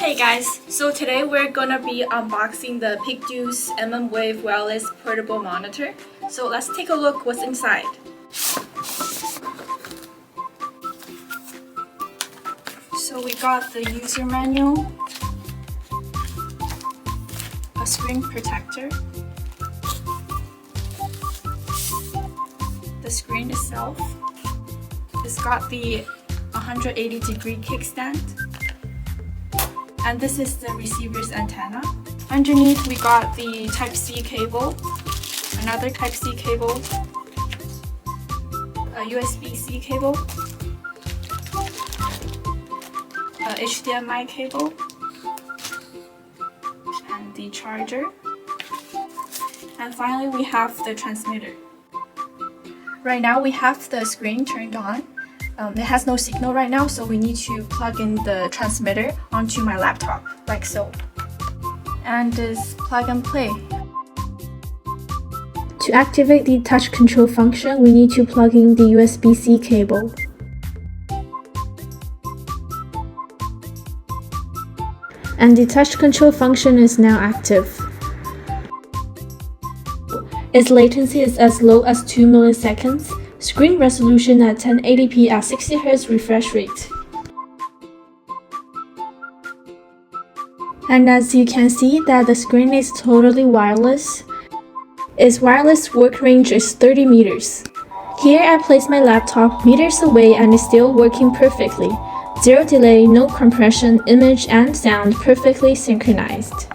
Hey guys, so today we're gonna be unboxing the PeakDo's mmWave wireless portable monitor. So let's take a look what's inside. So we got the user manual, a screen protector, the screen itself. It's got the 180-degree kickstand. And this is the receiver's antenna. Underneath we got the Type-C cable, another Type-C cable, a USB-C cable, a HDMI cable, and the charger. And finally we have the transmitter. Right now we have the screen turned on. It has no signal right now, so we need to plug in the transmitter onto my laptop, like so. And just plug and play. To activate the touch control function, we need to plug in the USB-C cable. And the touch control function is now active. Its latency is as low as 2 milliseconds. Screen resolution at 1080p at 60Hz refresh rate. And as you can see that the screen is totally wireless. Its wireless work range is 30 meters. Here I place my laptop meters away and it's still working perfectly. Zero delay, no compression, image and sound perfectly synchronized.